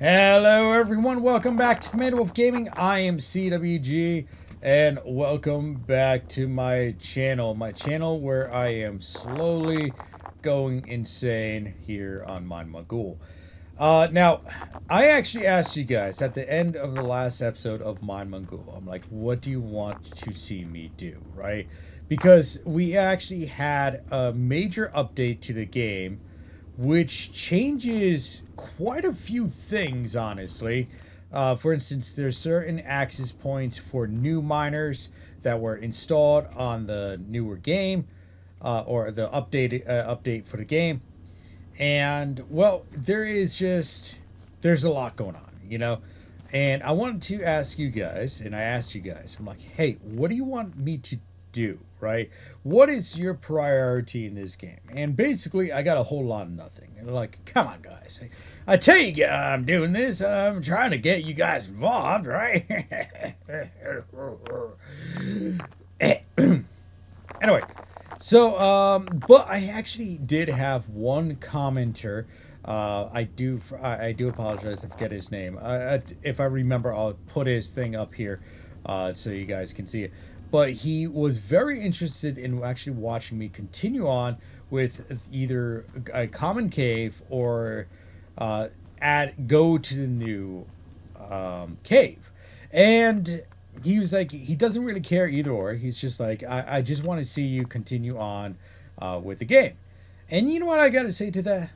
Hello everyone, welcome back to Commander Wolf Gaming. I am CWG and welcome back to my channel. My channel where I am slowly going insane here on MineMogul. Now, I actually asked you guys at the end of the last episode of MineMogul, I'm like, what do you want to see me do, right? Because we actually had a major update to the game which changes quite a few things, honestly. For instance, there's certain access points for new miners that were installed on the newer game, or the update for the game. And, well, there's a lot going on, you know? And I wanted to ask you guys, and I asked you guys, I'm like, hey, what do you want me to do, right? What is your priority in this game? And basically, I got a whole lot of nothing. And they're like, come on, guys. I tell you, I'm doing this. I'm trying to get you guys involved, right? Anyway, so, but I actually did have one commenter. I do apologize. I forget his name. If I remember, I'll put his thing up here, so you guys can see it. But he was very interested in actually watching me continue on with either a common cave or go to the new cave. And he was like, he doesn't really care either or. He's just like, I just want to see you continue on with the game. And you know what I got to say to that?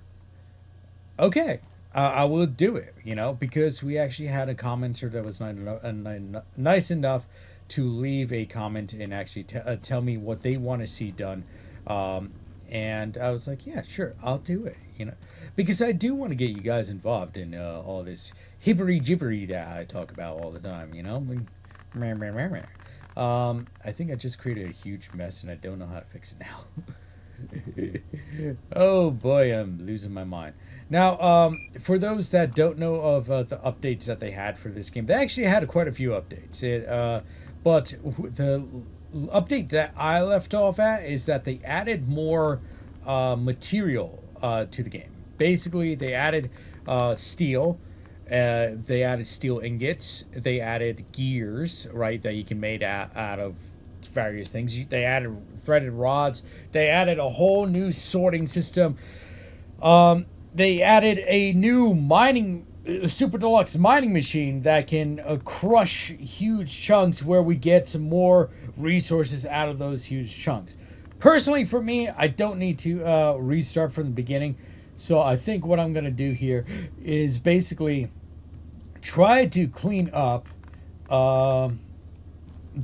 Okay, I will do it, you know, because we actually had a commenter that was nice enough to leave a comment and actually tell me what they want to see done. And I was like, yeah, sure, I'll do it, you know, because I do want to get you guys involved in all this hibbery-jibbery that I talk about all the time, you know? I think I just created a huge mess and I don't know how to fix it now. Oh boy, I'm losing my mind. Now, for those that don't know of the updates that they had for this game, they actually had quite a few updates. But the update that I left off at is that they added more material to the game. Basically, they added steel. They added steel ingots. They added gears, right, that you can make out of various things. They added threaded rods. They added a whole new sorting system. They added a new super deluxe mining machine that can crush huge chunks where we get some more resources out of those huge chunks. Personally, for me, I don't need to restart from the beginning. So I think what I'm going to do here is basically try to clean up the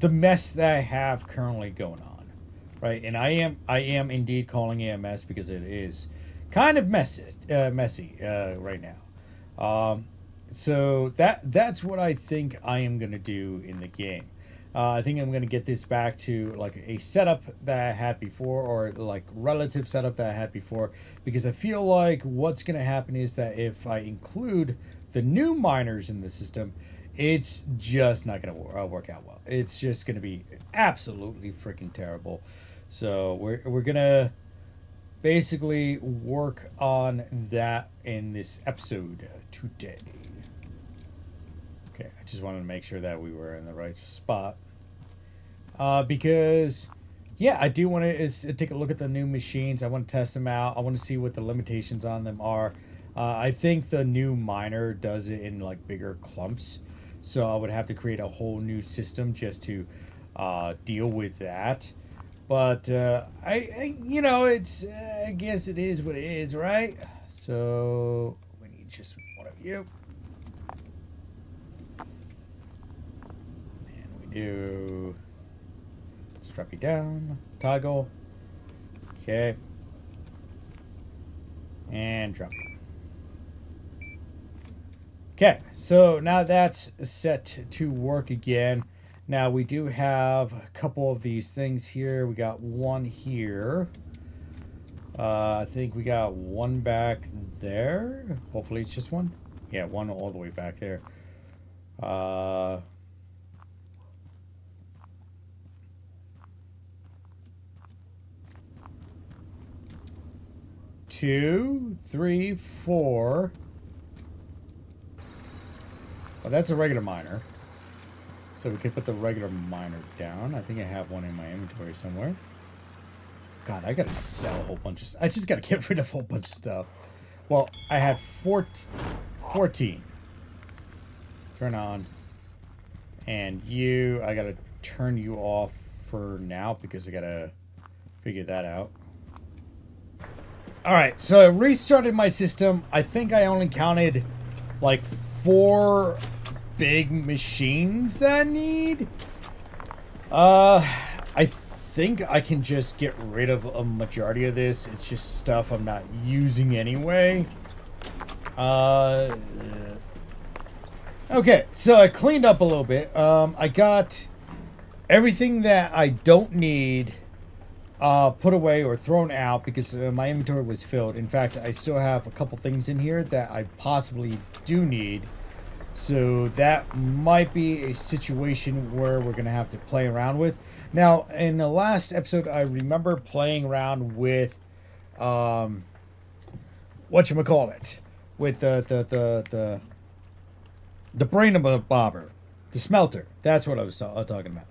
mess that I have currently going on. Right? And I am indeed calling it a mess because it is kind of messy right now. So that's what I think I am going to do in the game. I think I'm going to get this back to like a setup that I had before, or like relative setup that I had before, because I feel like what's going to happen is that if I include the new miners in the system, it's just not going to work out well. It's just going to be absolutely freaking terrible. So we're going to basically work on that in this episode today. Okay, I just wanted to make sure that we were in the right spot. Because, yeah, I do want to take a look at the new machines. I want to test them out. I want to see what the limitations on them are. I think the new miner does it in, like, bigger clumps. So I would have to create a whole new system just to deal with that. But, you know, it's, I guess it is what it is, right? So, we need just one of you. And we do strap you down, toggle. Okay. And drop you. Okay, so now that's set to work again. Now we do have a couple of these things here. We got one here. I think we got one back there. Hopefully it's just one. Yeah, one all the way back there. 2, 3, 4. Well, that's a regular miner. So we could put the regular miner down. I think I have one in my inventory somewhere. God, I gotta sell a whole bunch of... I just gotta get rid of a whole bunch of stuff. Well, I had 14. Turn on. And you... I gotta turn you off for now because I gotta figure that out. Alright, so I restarted my system. I think I only counted like 4 big machines that I need. I think I can just get rid of a majority of this. It's just stuff I'm not using anyway. Okay, so I cleaned up a little bit. I got everything that I don't need put away or thrown out because my inventory was filled. In fact, I still have a couple things in here that I possibly do need. So that might be a situation where we're going to have to play around with. Now, in the last episode, I remember playing around with, whatchamacallit, with the brain of a bobber, the smelter. That's what I was talking about.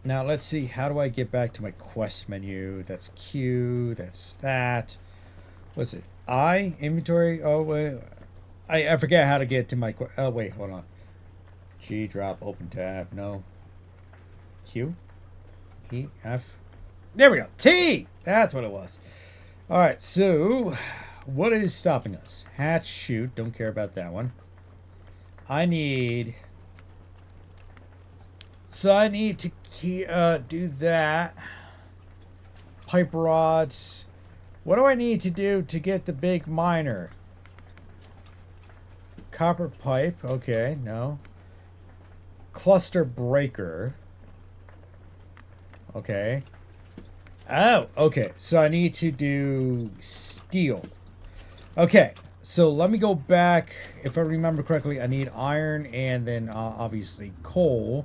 Now, let's see. How do I get back to my quest menu? That's Q. That's that. What's it? I? Inventory? Oh, wait. I forget how to get to my... Oh, wait. Hold on. G, drop, open tab. No. Q? E, F. There we go. T! That's what it was. All right. So, what is stopping us? Hatch, shoot. Don't care about that one. I need... So I need to do that. Pipe rods. What do I need to do to get the big miner? Copper pipe. Okay, no. Cluster breaker. Okay. Oh, okay. So I need to do steel. Okay. So let me go back. If I remember correctly, I need iron and then obviously coal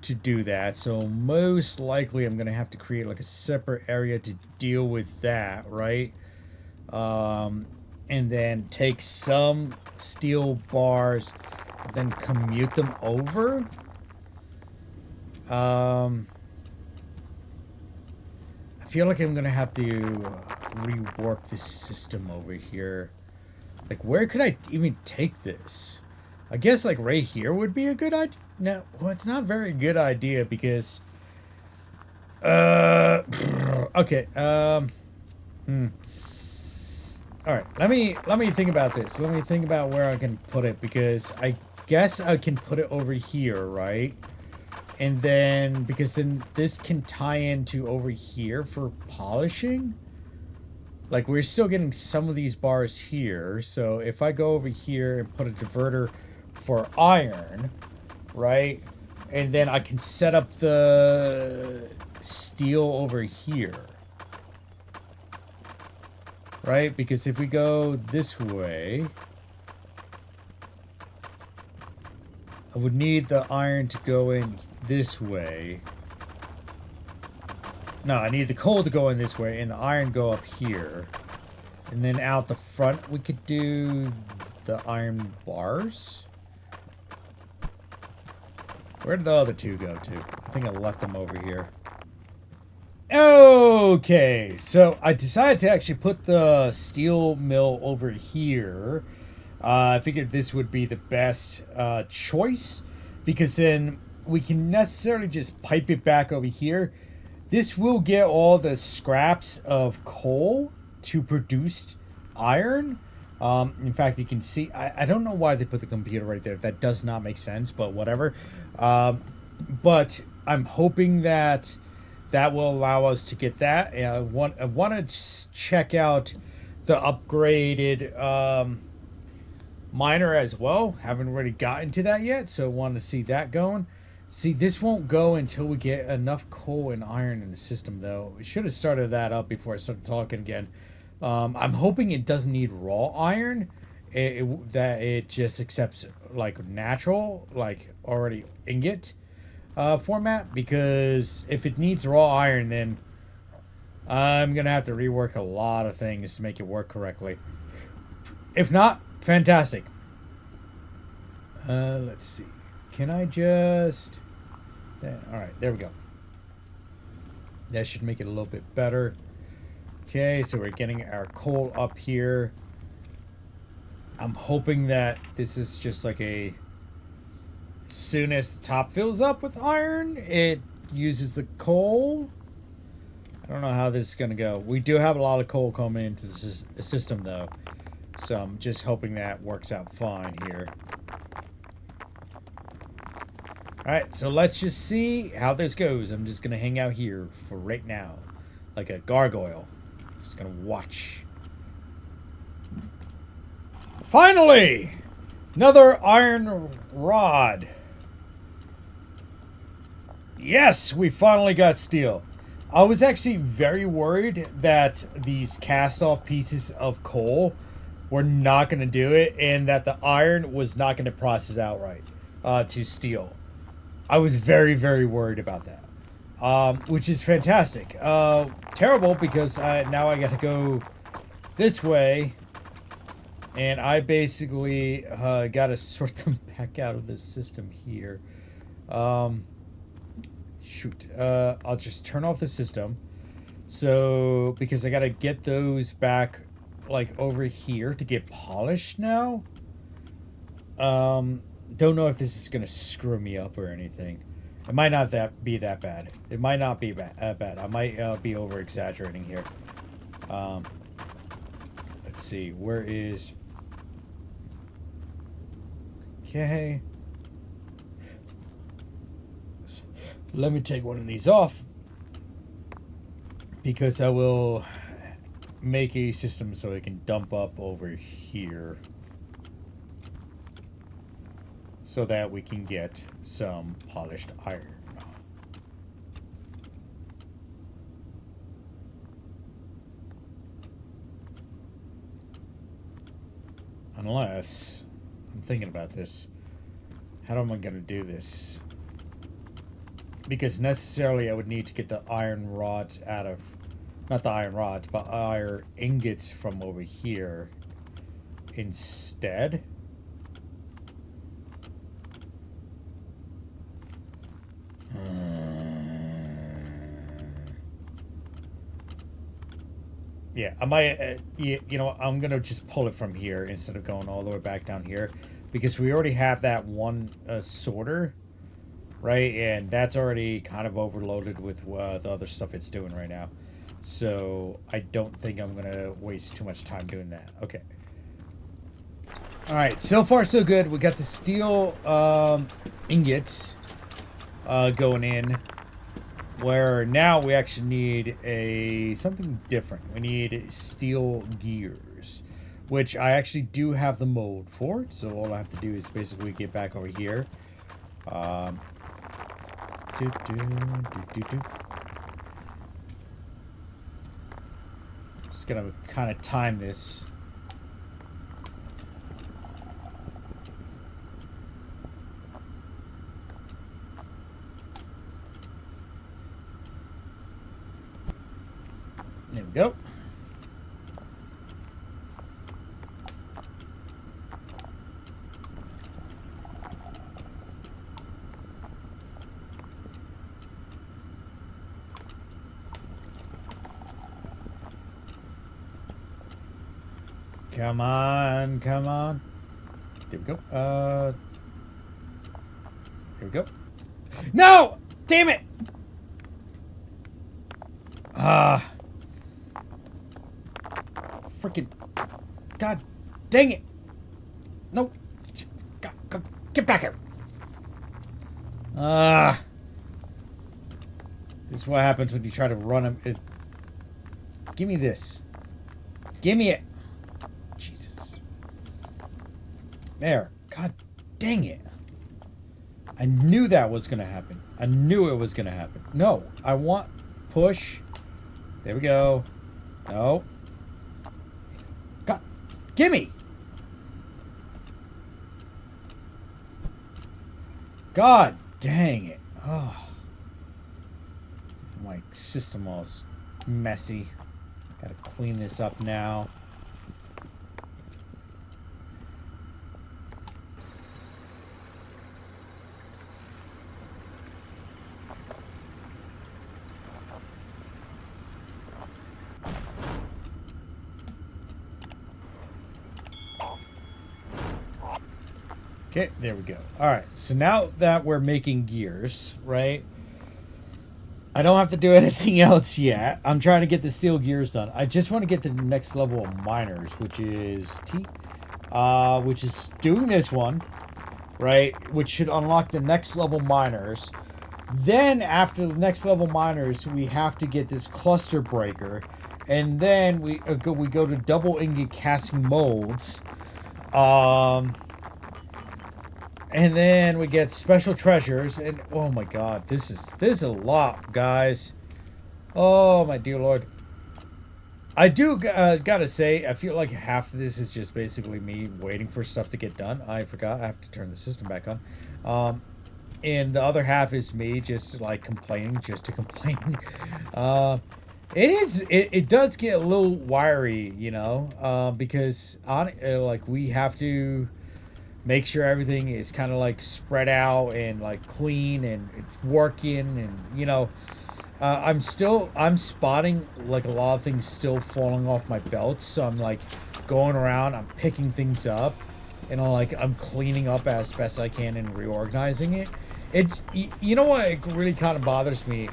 to do that. So most likely I'm gonna have to create like a separate area to deal with that, right? And then take some steel bars, then commute them over. I feel like I'm gonna have to rework this system over here. Like, where could I even take this? I guess like right here would be a good idea. No, well, it's not a very good idea because okay. All right, let me think about this. Let me think about where I can put it because I guess I can put it over here, right? And then because then this can tie into over here for polishing. Like, we're still getting some of these bars here. So if I go over here and put a diverter for iron, right? And then I can set up the steel over here. Right? Because if we go this way, I would need the iron to go in this way. No, I need the coal to go in this way and the iron go up here. And then out the front, we could do the iron bars. Where did the other two go to? I think I left them over here. Okay, so I decided to actually put the steel mill over here. I figured this would be the best choice because then we can necessarily just pipe it back over here. This will get all the scraps of coal to produce iron. In fact, you can see, I don't know why they put the computer right there. That does not make sense, but whatever. But I'm hoping that that will allow us to get that. I want to check out the upgraded miner as well. Haven't really gotten to that yet, so want to see that going. See, this won't go until we get enough coal and iron in the system, though. We should have started that up before I started talking again. I'm hoping it doesn't need raw iron. That it just accepts like natural, like already ingot format. Because if it needs raw iron, then I'm gonna have to rework a lot of things to make it work correctly. If not, fantastic. Let's see. Can I just... Alright, there we go. That should make it a little bit better. Okay, so we're getting our coal up here. I'm hoping that this is just like a... As soon as the top fills up with iron, it uses the coal. I don't know how this is going to go. We do have a lot of coal coming into the system, though. So I'm just hoping that works out fine here. Alright, so let's just see how this goes. I'm just going to hang out here for right now. Like a gargoyle. Just going to watch. Finally! Another iron rod. Yes, we finally got steel. I was actually very worried that these cast-off pieces of coal were not going to do it, and that the iron was not going to process out right to steel. I was very, very worried about that, which is fantastic. Terrible, because now I got to go this way, and I basically got to sort them back out of the system here. Shoot, I'll just turn off the system. So, because I gotta get those back, like, over here to get polished now. Don't know if this is gonna screw me up or anything. It might not be that bad. It might not be bad. I might be over-exaggerating here. Let's see, where is... Okay. Let me take one of these off, because I will make a system so it can dump up over here, so that we can get some polished iron. Unless, I'm thinking about this, how am I going to do this? Because necessarily I would need to get the iron rods out of... Not the iron rods, but iron ingots from over here instead. Yeah, I might... you know, I'm going to just pull it from here instead of going all the way back down here. Because we already have that one sorter. Right, and that's already kind of overloaded with the other stuff it's doing right now. So I don't think I'm going to waste too much time doing that. Okay. Alright, so far so good. We got the steel ingots going in. Where now we actually need something different. We need steel gears. Which I actually do have the mold for. So all I have to do is basically get back over here. Just gonna kind of time this. There we go. Come on, come on. There we go. There we go. No! Damn it! Freaking... God dang it! No! Get back here! This is what happens when you try to run him. Give me this. Give me it! Jesus. There. God dang it. I knew that was going to happen. I knew it was going to happen. No. I want... Push. There we go. No. God. Gimme! God dang it. Oh. My system all messy. Gotta clean this up now. Okay, there we go. All right, so now that we're making gears, right? I don't have to do anything else yet. I'm trying to get the steel gears done. I just want to get to the next level of miners, which is T, which is doing this one, right? Which should unlock the next level miners. Then after the next level miners, we have to get this cluster breaker, and then we go to double ingot casting molds. And then we get special treasures, and oh my god, this is a lot, guys. Oh my dear lord. I do gotta say, I feel like half of this is just basically me waiting for stuff to get done. I forgot I have to turn the system back on. And the other half is me just like complaining just to complain. It does get a little wiry, you know, because like we have to make sure everything is kind of like spread out and like clean and it's working, and you know, I'm spotting like a lot of things still falling off my belt, so I'm like going around, I'm picking things up, and I'm cleaning up as best I can and reorganizing it. It's, you know what, it really kind of bothers me,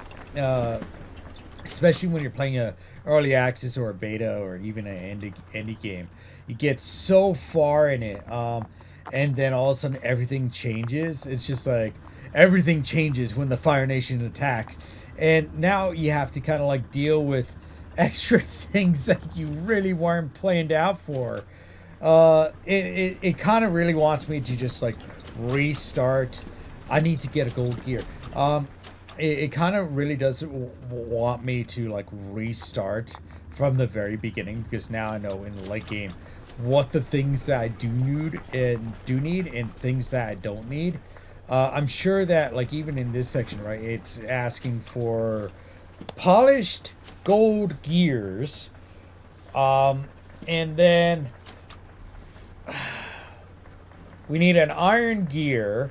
especially when you're playing a early access or a beta or even an indie game. You get so far in it, and then all of a sudden everything changes. It's just like everything changes when the Fire Nation attacks, and now you have to kind of like deal with extra things that you really weren't planned out for. It kind of really wants me to just like restart. I need to get a gold gear. It kind of really does want me to like restart from the very beginning, because now I know in the late game what the things that I do need and things that I don't need. I'm sure that like even in this section, right, it's asking for polished gold gears, and then we need an iron gear.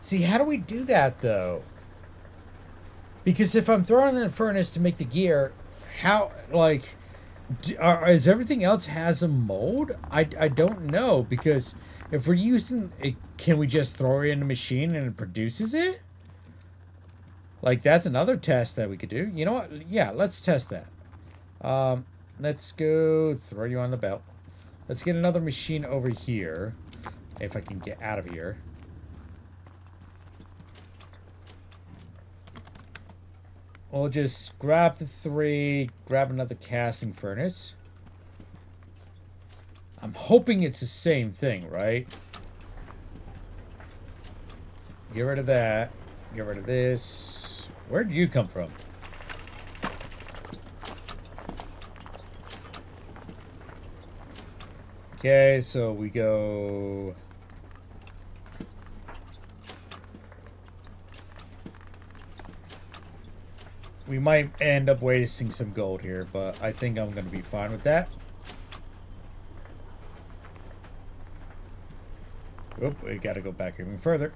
See, how do we do that though? Because if I'm throwing in the furnace to make the gear, how, like, is everything else has a mold? I don't know, because if we're using it, can we just throw it in the machine and it produces it? Like, that's another test that we could do. You know what? Yeah, let's test that. Let's go throw you on the belt. Let's get another machine over here, if I can get out of here. We'll just grab the 3, grab another casting furnace. I'm hoping it's the same thing, right? Get rid of that. Get rid of this. Where did you come from? Okay, so we go... We might end up wasting some gold here, but I think I'm going to be fine with that. Oop, we got to go back even further.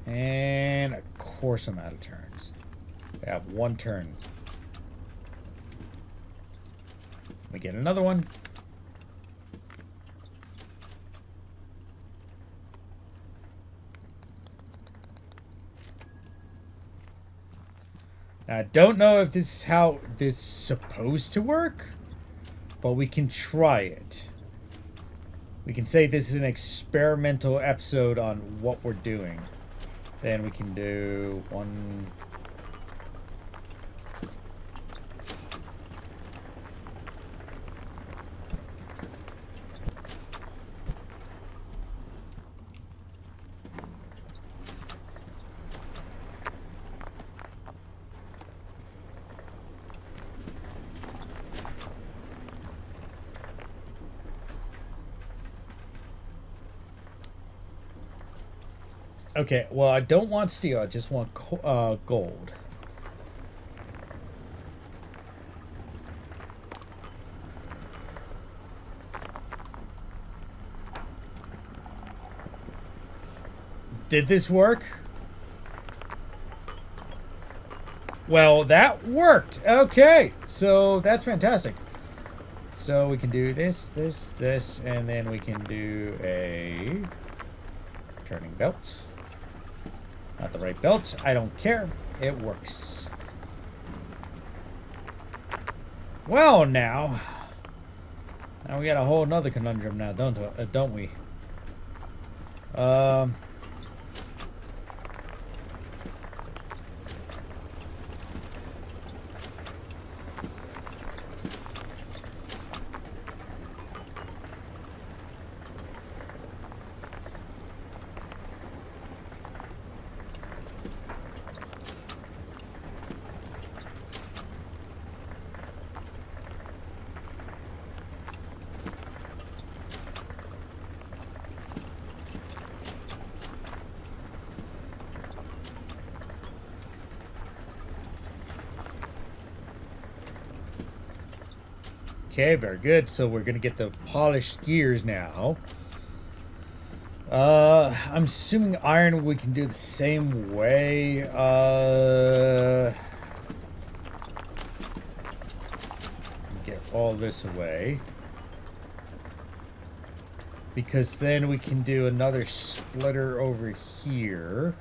And of course I'm out of turns. I have 1 turn. We get another one. Now, I don't know if this is how this is supposed to work, but we can try it. We can say this is an experimental episode on what we're doing. Then we can do 1... Okay, well, I don't want steel. I just want gold. Did this work? Well, that worked. Okay, so that's fantastic. So we can do this, and then we can do a turning belt. Not the right belt. I don't care. It works. Well, now we got a whole nother conundrum now, don't we? Okay, very good. So we're gonna get the polished gears now. I'm assuming iron we can do the same way. Get all this away. Because then we can do another splitter over here.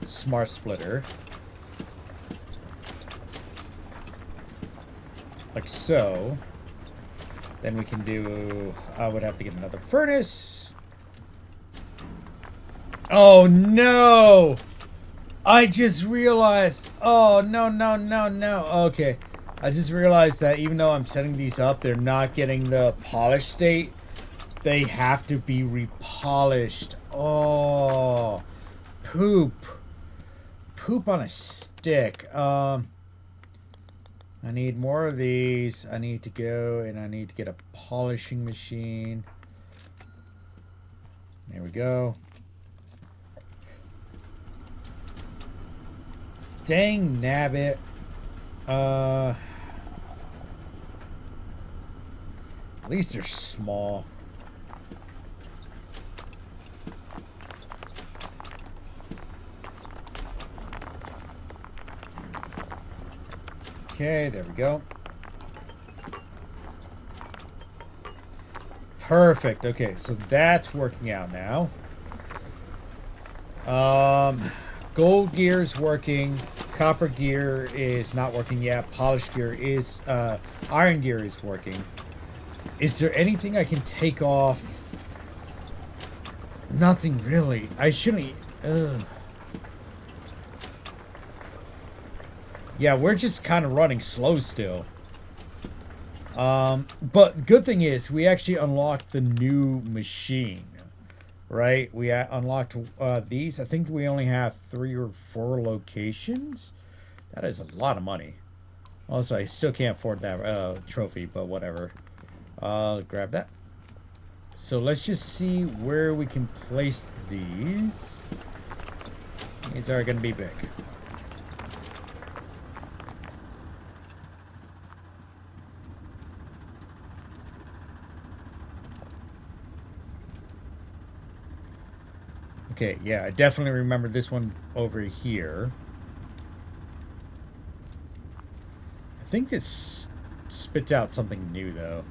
Smart splitter. Like so. Then we can do... I would have to get another furnace. Oh, no! I just realized... Oh, no. Okay. I just realized that even though I'm setting these up, they're not getting the polished state. They have to be repolished. Oh. Poop. Poop on a stick. I need more of these. I need to go and I need to get a polishing machine. There we go. Dang nabbit. At least they're small. Okay, there we go. Perfect. Okay, so that's working out now. Gold gear is working. Copper gear is not working yet. Polished gear is... iron gear is working. Is there anything I can take off? Nothing really. I shouldn't... Ugh. Yeah, we're just kind of running slow still. But good thing is, we actually unlocked the new machine. Right? We unlocked these. I think we only have 3 or 4 locations. That is a lot of money. Also, I still can't afford that trophy, but whatever. Grab that. So let's just see where we can place these. These are going to be big. Okay, yeah, I definitely remember this one over here. I think this spits out something new, though.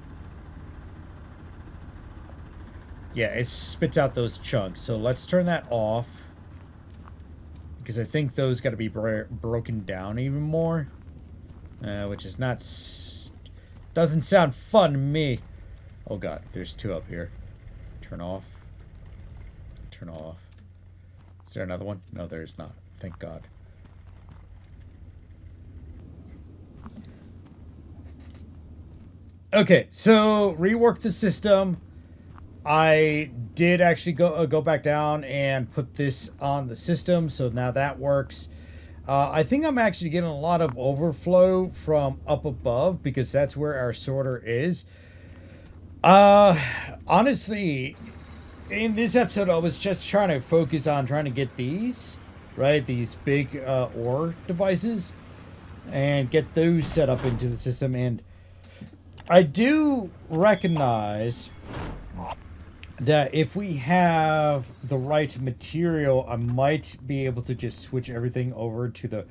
Yeah, it spits out those chunks. So let's turn that off. Because I think those got to be broken down even more. Which is not... doesn't sound fun to me. Oh, God, there's 2 up here. Turn off. Turn off. Is there another one? No, there's not. Thank God. Okay, so rework the system. I did actually go back down and put this on the system, so now that works. I think I'm actually getting a lot of overflow from up above because that's where our sorter is. Honestly, in this episode, I was just trying to focus on trying to get these, right? These big ore devices and get those set up into the system. And I do recognize that if we have the right material, I might be able to just switch everything over to the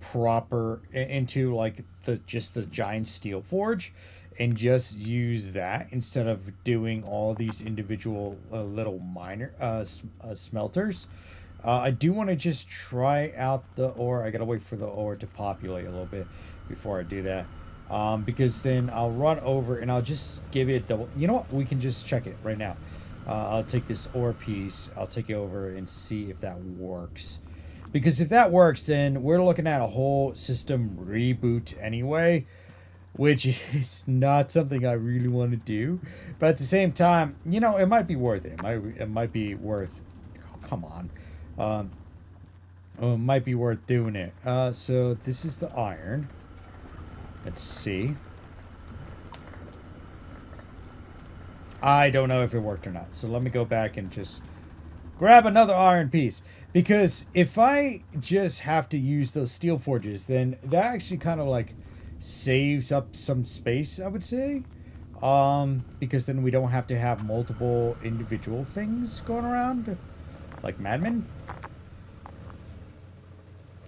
proper into like the just the giant steel forge and just use that instead of doing all these individual little minor smelters. I do want to just try out the ore. I gotta wait for the ore to populate a little bit before I do that. Because then I'll run over and I'll just give it double. You know what? We can just check it right now. I'll take this ore piece. I'll take it over and see if that works. Because if that works, then we're looking at a whole system reboot anyway, which is not something I really want to do. But at the same time, you know, it might be worth it. It might be worth. Oh, come on. It might be worth doing it. So this is the iron. Let's see. I don't know if it worked or not. So let me go back and just grab another iron piece. Because if I just have to use those steel forges, then that actually kind of like saves up some space, I would say. Because then we don't have to have multiple individual things going around. Like madmen.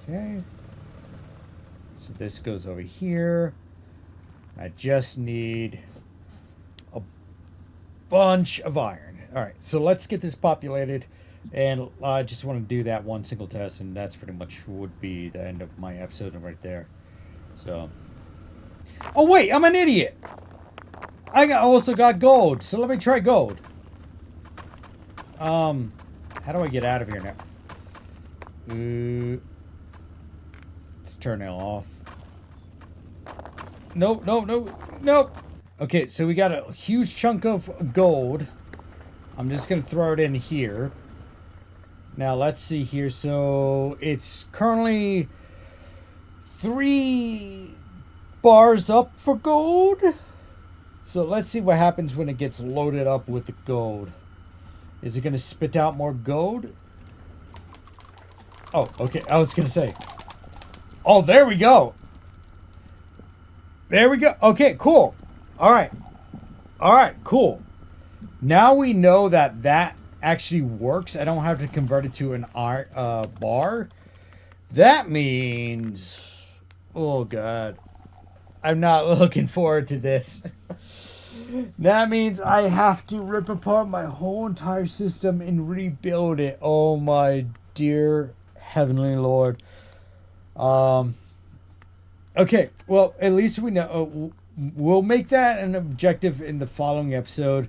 Okay. So this goes over here. I just need a bunch of iron. All right, so let's get this populated. And I just want to do that one single test, and that's pretty much would be the end of my episode right there. So. Oh, wait, I'm an idiot. Also got gold, so let me try gold. How do I get out of here now? Let's turn it off. Nope, nope, nope, nope. Okay, so we got a huge chunk of gold. I'm just going to throw it in here. Now, let's see here. So, it's currently 3 bars up for gold. So, let's see what happens when it gets loaded up with the gold. Is it going to spit out more gold? Oh, okay. I was going to say. Oh, there we go. There we go. Okay, cool. All right. All right, cool. Now we know that that actually works. I don't have to convert it to an bar. That means... Oh, God. I'm not looking forward to this. That means I have to rip apart my whole entire system and rebuild it. Oh, my dear Heavenly Lord. Okay, well, at least we know. We'll make that an objective in the following episode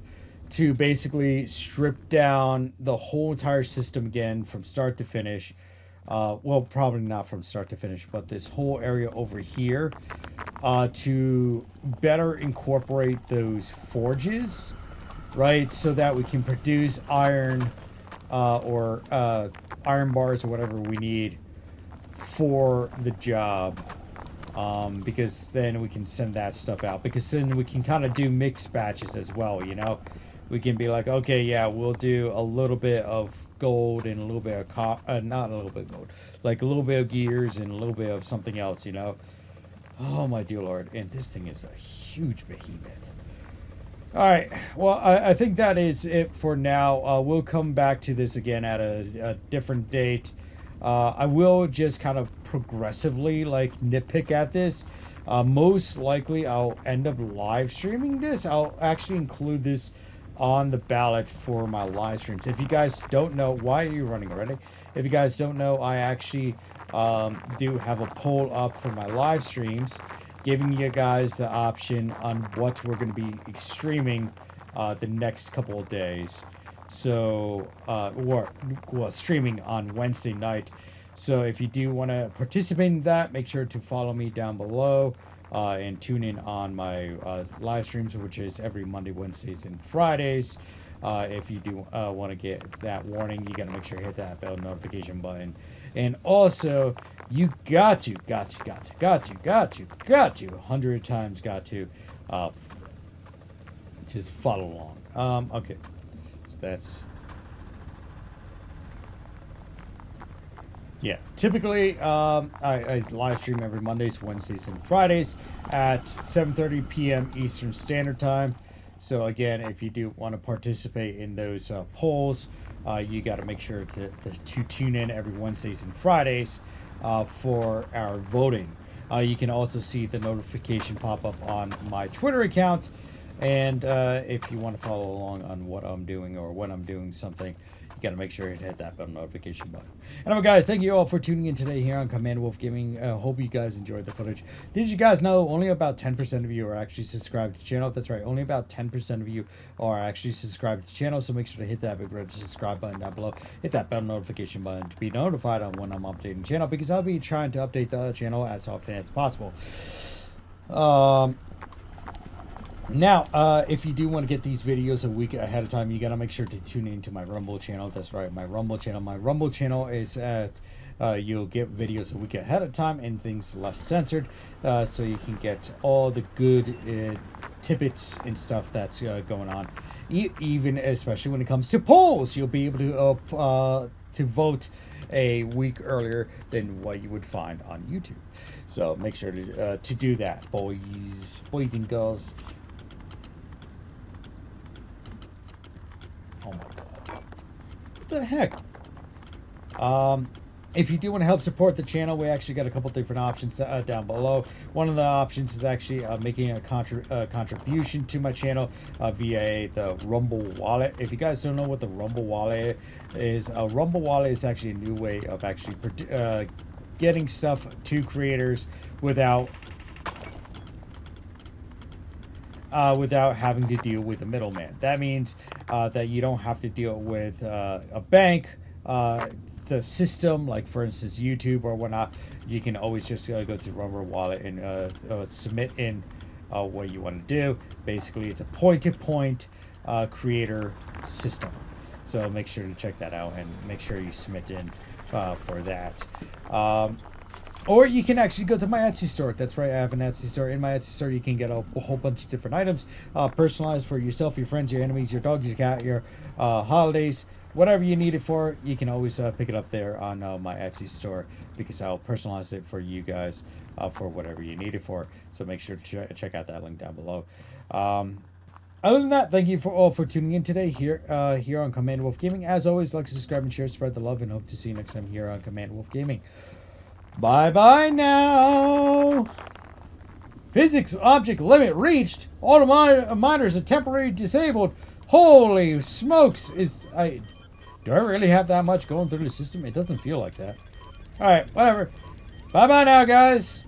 to basically strip down the whole entire system again from start to finish. Well, probably not from start to finish, but this whole area over here to better incorporate those forges, right? So that we can produce iron or iron bars or whatever we need for the job. Because then we can send that stuff out. Because then we can kind of do mixed batches as well, you know? We can be like, okay, yeah, we'll do a little bit of gold and a little bit of not a little bit of gold. Like a little bit of gears and a little bit of something else, you know? Oh, my dear Lord. And this thing is a huge behemoth. Alright, well, I think that is it for now. We'll come back to this again at a different date. I will just kind of progressively like nitpick at this. Most likely I'll end up live streaming this. I'll actually include this on the ballot for my live streams. If you guys don't know, why are you running already? If you guys don't know, I actually do have a poll up for my live streams, giving you guys the option on what we're going to be streaming the next couple of days. So, well, streaming on Wednesday night. So if you do want to participate in that, make sure to follow me down below and tune in on my live streams, which is every Monday, Wednesdays, and Fridays. If you do want to get that warning, you got to make sure you hit that bell notification button. And also, you got to, 100 times got to just follow along. Okay. So that's... Yeah, typically I live stream every Mondays, Wednesdays, and Fridays at 7:30 p.m. Eastern Standard Time. So again, if you do want to participate in those polls, you got to make sure to tune in every Wednesdays and Fridays for our voting. You can also see the notification pop up on my Twitter account. And if you want to follow along on what I'm doing or when I'm doing something, you got to make sure you hit that bell notification button. Anyway, guys, thank you all for tuning in today here on Command Wolf Gaming. Hope you guys enjoyed the footage. Did you guys know only about 10% of you are actually subscribed to the channel? That's right, only about 10% of you are actually subscribed to the channel. So make sure to hit that big red subscribe button down below. Hit that bell notification button to be notified on when I'm updating the channel, because I'll be trying to update the channel as often as possible. Now, if you do want to get these videos a week ahead of time, you got to make sure to tune into my Rumble channel. That's right, my Rumble channel. My Rumble channel is at, you'll get videos a week ahead of time and things less censored, so you can get all the good tidbits and stuff that's going on. Even especially when it comes to polls, you'll be able to vote a week earlier than what you would find on YouTube. So make sure to do that, boys and girls. Oh my god. What the heck? If you do want to help support the channel, we actually got a couple different options down below. One of the options is actually making a contribution to my channel via the Rumble Wallet. If you guys don't know what the Rumble Wallet is, Rumble Wallet is actually a new way of actually getting stuff to creators without having to deal with a middleman. That means that you don't have to deal with a bank, the system, like for instance YouTube or whatnot. You can always just go to Rumble Wallet and submit in what you want to do. Basically, it's a point-to-point creator system. So make sure to check that out and make sure you submit in for that. Or you can actually go to my Etsy store. That's right, I have an Etsy store. In my Etsy store, you can get a whole bunch of different items, personalized for yourself, your friends, your enemies, your dog, your cat, your holidays, whatever you need it for. You can always pick it up there on my Etsy store, because I'll personalize it for you guys for whatever you need it for. So make sure to check out that link down below. Other than that, thank you all for tuning in today here on Command Wolf Gaming. As always, like, subscribe, and share, spread the love, and hope to see you next time here on Command Wolf Gaming. Bye-bye now. Physics object limit reached. All the miners are temporarily disabled. Holy smokes. Do I really have that much going through the system? It doesn't feel like that. Alright, whatever. Bye-bye now, guys.